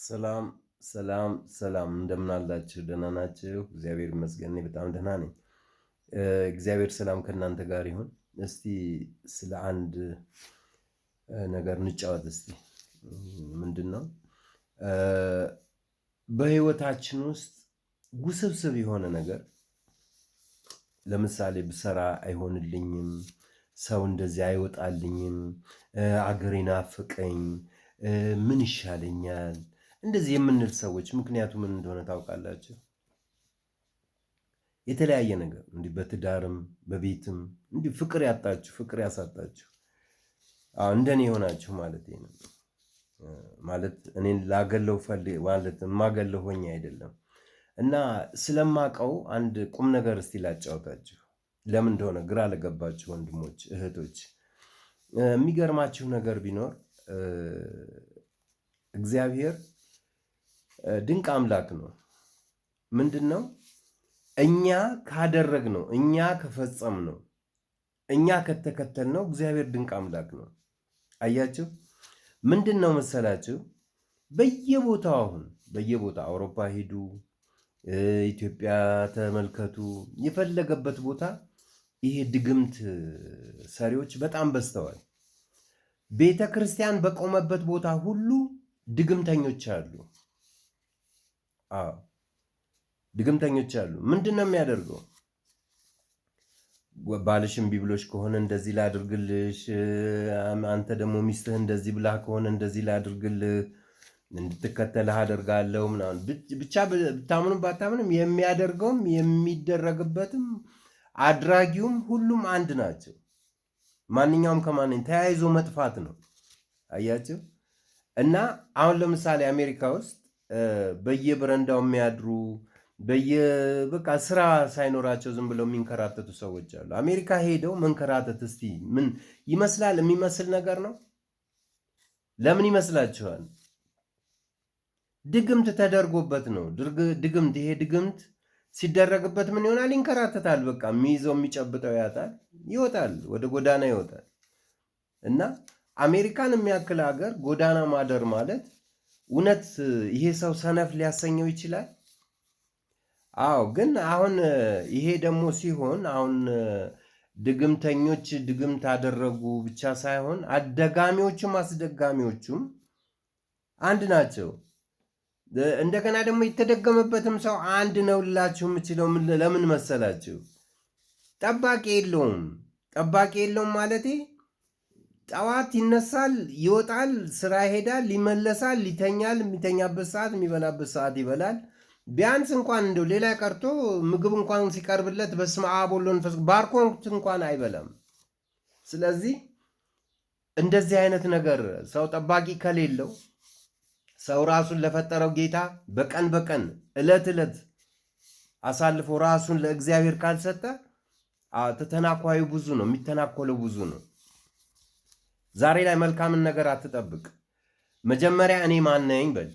ሰላም ሰላም ሰላም እንደምን አላችሁ? ደህና ናችሁ? እግዚአብሔር ይመስገን እኔ በጣም ደህና ነኝ። እግዚአብሔር ሰላም ከእናንተ ጋር ይሁን። እስቲ ስለ አንድ ነገር እንጫወት እስቲ። ምንድን ነው እ፣ በህይወታችን ውስጥ ውስብስብ የሆነ ነገር ለምሳሌ ብሰራ አይሆንልኝም፣ ሰው እንደዚህ አይወጣልኝም፣ አገሬ ናፍቀኝ፣ ምን ይሻለኛል እንደዚህ የምንል ሰዎች ምክንያቱ ምን እንደሆነ ታውቃላችሁ? የተለያየ ነገር እንዲህ በትዳርም በቤትም እንዲህ ፍቅር ያጣችሁ ፍቅር ያሳጣችሁ እንደኔ የሆናችሁ ማለት ነው። ማለት እኔን ላገለው ማለት የማገለው ሆኜ አይደለም እና ስለማቀው አንድ ቁም ነገር እስቲ ላጫውታችሁ። ለምን እንደሆነ ግራ ለገባችሁ ወንድሞች እህቶች፣ የሚገርማችሁ ነገር ቢኖር እግዚአብሔር ድንቅ አምላክ ነው። ምንድን ነው? እኛ ካደረግነው፣ እኛ ከፈጸምነው፣ እኛ ከተከተልነው እግዚአብሔር ድንቅ አምላክ ነው። አያችሁ፣ ምንድን ነው መሰላችሁ? በየቦታው አሁን በየቦታው አውሮፓ ሂዱ፣ ኢትዮጵያ ተመልከቱ፣ የፈለገበት ቦታ ይሄ ድግምት ሰሪዎች በጣም በዝተዋል። ቤተ ክርስቲያን በቆመበት ቦታ ሁሉ ድግምተኞች አሉ። ድግምተኞች አሉ። ምንድን ነው የሚያደርገው? ባልሽ እምቢ ብሎሽ ከሆነ እንደዚህ ላድርግልሽ፣ አንተ ደግሞ ሚስትህ እንደዚህ ብላ ከሆነ እንደዚህ ላድርግልህ፣ እንድትከተልህ አደርጋለሁ ምናምን። ብቻ ብታምኑም ባታምንም የሚያደርገውም የሚደረግበትም አድራጊውም ሁሉም አንድ ናቸው። ማንኛውም ከማንኛውም ተያይዞ መጥፋት ነው። አያችሁ። እና አሁን ለምሳሌ አሜሪካ ውስጥ በየበረንዳው የሚያድሩ በቃ ስራ ሳይኖራቸው ዝም ብለው የሚንከራተቱ ሰዎች አሉ። አሜሪካ ሄደው መንከራተት እስቲ ምን ይመስላል? የሚመስል ነገር ነው። ለምን ይመስላችኋል? ድግምት ተደርጎበት ነው። ድግምት ይሄ ድግምት ሲደረግበት ምን ይሆናል? ይንከራተታል። በቃ የሚይዘው የሚጨብጠው ያጣል፣ ይወጣል፣ ወደ ጎዳና ይወጣል። እና አሜሪካን የሚያክል ሀገር ጎዳና ማደር ማለት እውነት ይሄ ሰው ሰነፍ ሊያሰኘው ይችላል። አዎ፣ ግን አሁን ይሄ ደግሞ ሲሆን አሁን ድግምተኞች ድግምት አደረጉ ብቻ ሳይሆን አደጋሚዎቹም አስደጋሚዎቹም አንድ ናቸው። እንደገና ደግሞ የተደገመበትም ሰው አንድ ነው ልላችሁ የምችለው ለምን መሰላችሁ? ጠባቂ የለውም። ጠባቂ የለውም ማለቴ ጠዋት ይነሳል፣ ይወጣል፣ ስራ ይሄዳል፣ ይመለሳል፣ ይተኛል። የሚተኛበት ሰዓት የሚበላበት ሰዓት ይበላል። ቢያንስ እንኳን እንደው ሌላ ቀርቶ ምግብ እንኳን ሲቀርብለት በስመ አብ ወወልድ ወመንፈስ ቅዱስ ባርኮት እንኳን አይበላም። ስለዚህ እንደዚህ አይነት ነገር ሰው ጠባቂ ከሌለው ሰው ራሱን ለፈጠረው ጌታ በቀን በቀን ዕለት ዕለት አሳልፎ ራሱን ለእግዚአብሔር ካልሰጠ ተተናኳዩ ብዙ ነው፣ የሚተናኮለው ብዙ ነው። ዛሬ ላይ መልካምን ነገር አትጠብቅ። መጀመሪያ እኔ ማነኝ በል።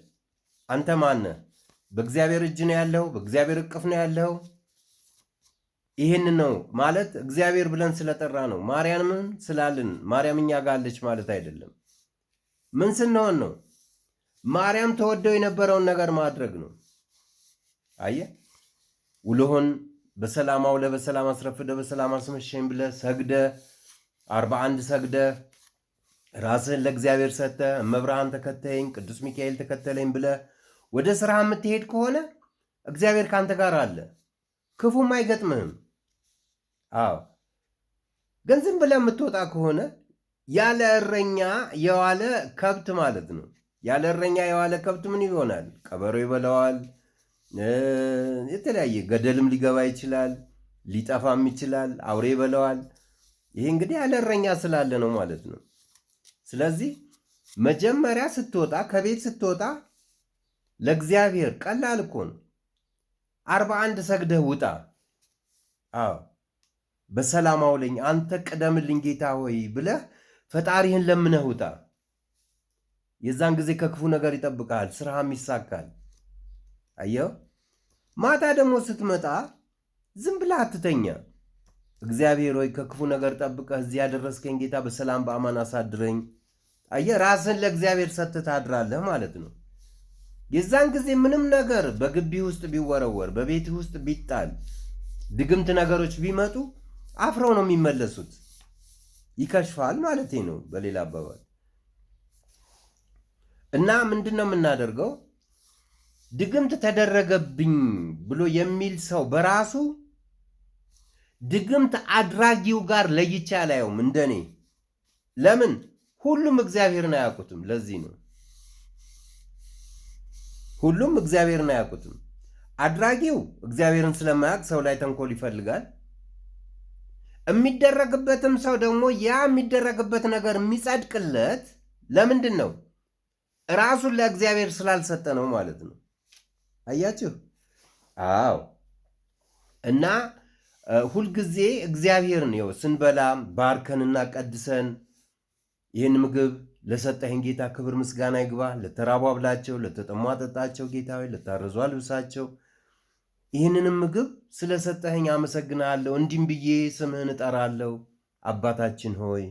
አንተ ማነህ? በእግዚአብሔር እጅ ነው ያለው፣ በእግዚአብሔር እቅፍ ነው ያለው። ይህን ነው ማለት እግዚአብሔር ብለን ስለጠራ ነው። ማርያምን ስላልን ማርያም እኛ ጋር አለች ማለት አይደለም። ምን ስንሆን ነው? ማርያም ተወደው የነበረውን ነገር ማድረግ ነው። አየህ፣ ውሎህን በሰላም አውለህ በሰላም አስረፍደህ በሰላም አስመሸኝ ብለህ ሰግደህ 41 ሰግደህ ራስህን ለእግዚአብሔር ሰጥተህ እመብርሃን ተከተለኝ፣ ቅዱስ ሚካኤል ተከተለኝ ብለህ ወደ ስራ የምትሄድ ከሆነ እግዚአብሔር ካንተ ጋር አለ፣ ክፉም አይገጥምህም። አዎ፣ ግን ዝም ብለህ የምትወጣ ከሆነ ያለ እረኛ የዋለ ከብት ማለት ነው። ያለ እረኛ የዋለ ከብት ምን ይሆናል? ቀበሮ ይበላዋል። የተለያየ ገደልም ሊገባ ይችላል፣ ሊጠፋም ይችላል፣ አውሬ ይበላዋል። ይሄ እንግዲህ ያለ እረኛ ስላለ ነው ማለት ነው። ስለዚህ መጀመሪያ ስትወጣ ከቤት ስትወጣ ለእግዚአብሔር ቀላል እኮ ነው። 41 ሰግደህ ውጣ። አዎ፣ በሰላም አውለኝ፣ አንተ ቅደምልኝ ጌታ ሆይ ብለህ ፈጣሪህን ለምነህ ውጣ። የዛን ጊዜ ከክፉ ነገር ይጠብቃል፣ ስራህም ይሳካል። አየው። ማታ ደግሞ ስትመጣ ዝም ብለህ አትተኛ። እግዚአብሔር ሆይ ከክፉ ነገር ጠብቀህ እዚህ ያደረስከኝ ጌታ በሰላም በአማን አሳድረኝ። አየህ፣ ራስን ለእግዚአብሔር ሰጥተህ ታድራለህ ማለት ነው። የዛን ጊዜ ምንም ነገር በግቢ ውስጥ ቢወረወር፣ በቤት ውስጥ ቢጣል፣ ድግምት ነገሮች ቢመጡ አፍረው ነው የሚመለሱት። ይከሽፋል ማለት ነው በሌላ አባባል። እና ምንድን ነው የምናደርገው? ድግምት ተደረገብኝ ብሎ የሚል ሰው በራሱ ድግምት አድራጊው ጋር ለይቼ አላየውም እንደኔ። ለምን? ሁሉም እግዚአብሔርን አያውቁትም። ለዚህ ነው ሁሉም እግዚአብሔርን አያውቁትም። አድራጊው እግዚአብሔርን ስለማያውቅ ሰው ላይ ተንኮል ይፈልጋል። የሚደረግበትም ሰው ደግሞ ያ የሚደረግበት ነገር የሚጸድቅለት ለምንድን ነው? ራሱን ለእግዚአብሔር ስላልሰጠ ነው ማለት ነው። አያችሁ? አዎ። እና ሁልጊዜ እግዚአብሔርን ይኸው ስንበላ ባርከንና ቀድሰን ይህን ምግብ ለሰጠኸኝ ጌታ ክብር ምስጋና ይግባ፣ ለተራቡ አብላቸው፣ ለተጠሙ አጠጣቸው፣ ጌታ ሆይ ለታረዙ አልብሳቸው፣ ይህንንም ምግብ ስለሰጠኸኝ አመሰግናለሁ፣ እንዲህም ብዬ ስምህን እጠራለሁ፣ አባታችን ሆይ።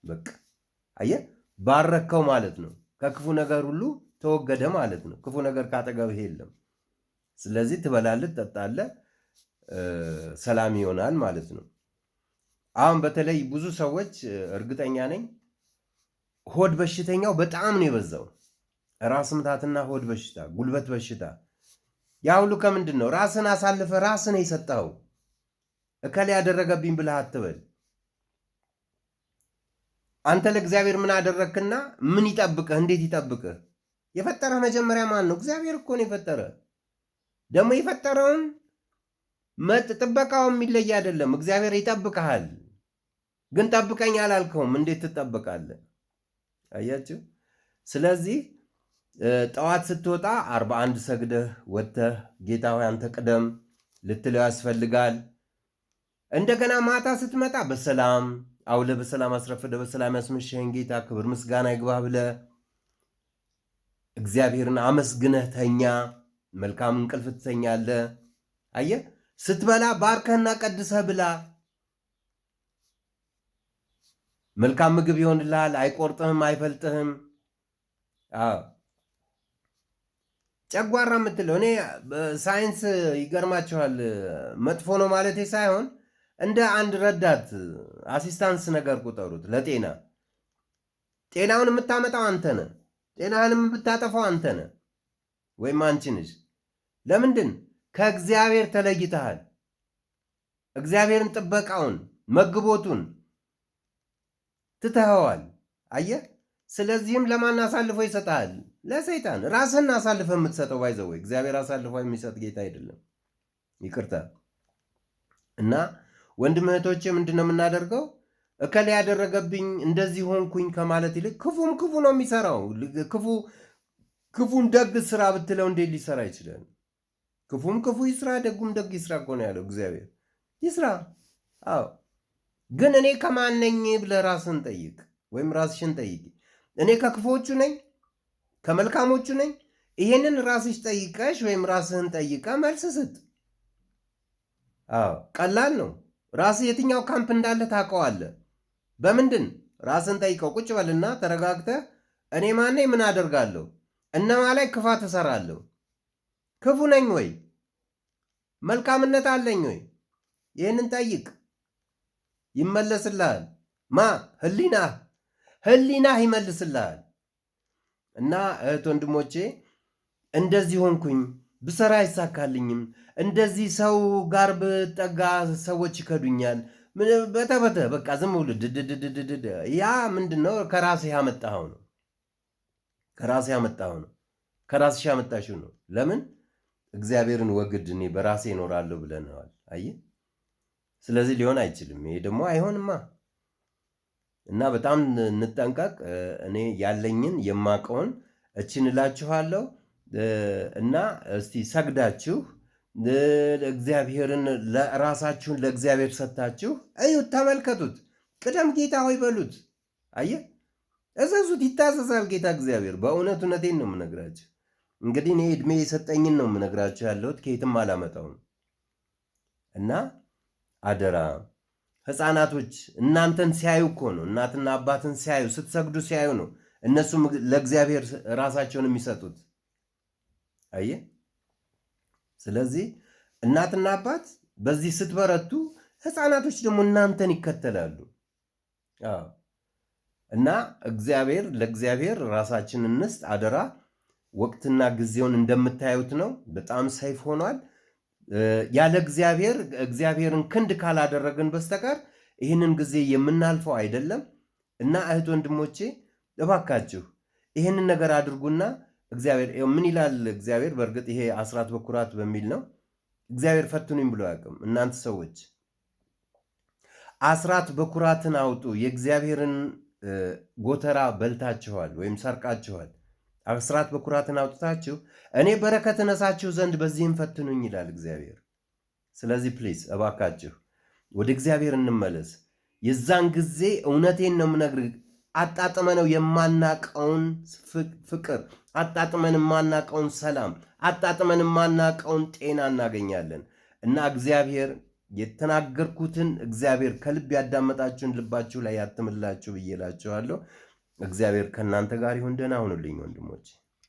በቃ አየህ፣ ባረከው ማለት ነው። ከክፉ ነገር ሁሉ ተወገደ ማለት ነው። ክፉ ነገር ካጠገብህ የለም። ስለዚህ ትበላለህ፣ ትጠጣለህ፣ ሰላም ይሆናል ማለት ነው። አሁን በተለይ ብዙ ሰዎች እርግጠኛ ነኝ ሆድ በሽተኛው በጣም ነው የበዛው። ራስ ምታትና ሆድ በሽታ፣ ጉልበት በሽታ፣ ያ ሁሉ ከምንድን ነው? ራስን አሳልፈ ራስን የሰጠኸው። እከሌ ያደረገብኝ ብለህ አትበል። አንተ ለእግዚአብሔር ምን አደረግክና ምን ይጠብቅህ? እንዴት ይጠብቅህ? የፈጠረህ መጀመሪያ ማን ነው? እግዚአብሔር እኮ ነው የፈጠረ። ደግሞ የፈጠረውን ጥበቃው የሚለይ አይደለም። እግዚአብሔር ይጠብቅሃል። ግን ጠብቀኝ አላልከውም። እንዴት ትጠብቃለህ? አያችሁ። ስለዚህ ጠዋት ስትወጣ 41 ሰግደህ ወጥተህ ጌታ ሆይ አንተ ቅደም ልትለው ያስፈልጋል። እንደገና ማታ ስትመጣ በሰላም አውለ በሰላም አስረፍደ በሰላም ያስመሸኸኝ ጌታ ክብር ምስጋና ይግባህ ብለህ እግዚአብሔርን አመስግነህ ተኛ። መልካም እንቅልፍ ትተኛለህ። አየህ፣ ስትበላ ባርከህና ቀድሰህ ብላ። መልካም ምግብ ይሆንልሃል። አይቆርጥህም፣ አይፈልጥህም። ጨጓራ የምትለው እኔ ሳይንስ ይገርማችኋል፣ መጥፎ ነው ማለቴ ሳይሆን እንደ አንድ ረዳት አሲስታንስ ነገር ቁጠሩት። ለጤና ጤናውን የምታመጣው አንተ ነህ። ጤናህንም የምታጠፋው አንተ ነህ ወይም አንቺ ነሽ። ለምንድን? ከእግዚአብሔር ተለይተሃል። እግዚአብሔርን ጥበቃውን መግቦቱን ትተኸዋል። አየህ። ስለዚህም ለማን አሳልፎ ይሰጥሃል? ለሰይጣን። ራስህን አሳልፈ የምትሰጠው ባይዘው እግዚአብሔር አሳልፎ የሚሰጥ ጌታ አይደለም። ይቅርታ። እና ወንድም እህቶቼ ምንድን ነው የምናደርገው? እከሌ ያደረገብኝ እንደዚህ ሆንኩኝ ከማለት ይልቅ ክፉም ክፉ ነው የሚሰራው። ክፉን ደግ ስራ ብትለው እንዴት ሊሰራ ይችላል? ክፉም ክፉ ይስራ፣ ደጉም ደግ ይስራ እኮ ነው ያለው እግዚአብሔር። ይስራ። አዎ። ግን እኔ ከማን ነኝ ብለህ ራስህን ጠይቅ፣ ወይም ራስሽን ጠይቂ። እኔ ከክፎቹ ነኝ ከመልካሞቹ ነኝ? ይሄንን ራስሽ ጠይቀሽ ወይም ራስህን ጠይቀ መልስ ስጥ። አዎ፣ ቀላል ነው። ራስህ የትኛው ካምፕ እንዳለ ታውቀዋለህ። በምንድን? ራስህን ጠይቀው። ቁጭ በልና ተረጋግተህ እኔ ማነኝ? ምን አደርጋለሁ? እነማ ላይ ክፋት እሰራለሁ? ክፉ ነኝ ወይ? መልካምነት አለኝ ወይ? ይህንን ጠይቅ፣ ይመለስልሃል። ህሊናህ ይመልስልሃል። እና እህት ወንድሞቼ፣ እንደዚህ ሆንኩኝ ብሰራ አይሳካልኝም፣ እንደዚህ ሰው ጋር ብጠጋ ሰዎች ይከዱኛል፣ በተበተ በቃ ዝም ብሎ ድድድድድ። ያ ምንድን ነው? ከራስህ ያመጣኸው ነው። ከራስሽ ያመጣሽው ነው። ለምን? እግዚአብሔርን ወግድ፣ እኔ በራሴ እኖራለሁ ብለነዋል። አየህ። ስለዚህ ሊሆን አይችልም። ይሄ ደግሞ አይሆንማ። እና በጣም እንጠንቀቅ። እኔ ያለኝን የማውቀውን እችንላችኋለሁ። እና እስቲ ሰግዳችሁ እግዚአብሔርን ራሳችሁን ለእግዚአብሔር ሰጥታችሁ እዩት፣ ተመልከቱት፣ ቅደም ጌታ ሆይ በሉት። አየህ፣ እዘዙት፣ ይታዘዛል ጌታ እግዚአብሔር። በእውነት እውነቴን ነው የምነግራችሁ። እንግዲህ እኔ ዕድሜ የሰጠኝን ነው የምነግራችሁ ያለሁት፣ ከየትም አላመጣውም። እና አደራ ሕፃናቶች እናንተን ሲያዩ እኮ ነው፣ እናትና አባትን ሲያዩ፣ ስትሰግዱ ሲያዩ ነው እነሱም ለእግዚአብሔር ራሳቸውን የሚሰጡት። አየ። ስለዚህ እናትና አባት በዚህ ስትበረቱ ህፃናቶች ደግሞ እናንተን ይከተላሉ። እና ለእግዚአብሔር ራሳችን እንስጥ አደራ። ወቅትና ጊዜውን እንደምታዩት ነው። በጣም ሰይፍ ሆኗል። ያለ እግዚአብሔርን ክንድ ካላደረግን በስተቀር ይህንን ጊዜ የምናልፈው አይደለም። እና እህት ወንድሞቼ እባካችሁ ይህንን ነገር አድርጉና እግዚአብሔር ምን ይላል? እግዚአብሔር በእርግጥ ይሄ አስራት በኩራት በሚል ነው። እግዚአብሔር ፈትኑኝ ብሎ አያውቅም። እናንተ ሰዎች አስራት በኩራትን አውጡ። የእግዚአብሔርን ጎተራ በልታችኋል ወይም ሰርቃችኋል። አስራት በኩራትን አውጥታችሁ እኔ በረከት እነሳችሁ ዘንድ በዚህም ፈትኑኝ ይላል እግዚአብሔር። ስለዚህ ፕሊዝ እባካችሁ ወደ እግዚአብሔር እንመለስ። የዛን ጊዜ እውነቴን ነው የምነግርህ፣ አጣጥመነው የማናቀውን ፍቅር፣ አጣጥመን የማናቀውን ሰላም፣ አጣጥመን የማናቀውን ጤና እናገኛለን። እና እግዚአብሔር የተናገርኩትን እግዚአብሔር ከልብ ያዳመጣችሁን ልባችሁ ላይ ያትምላችሁ ብዬ እላችኋለሁ። እግዚአብሔር ከእናንተ ጋር ይሁን። ደህና ሁኑልኝ ወንድሞች።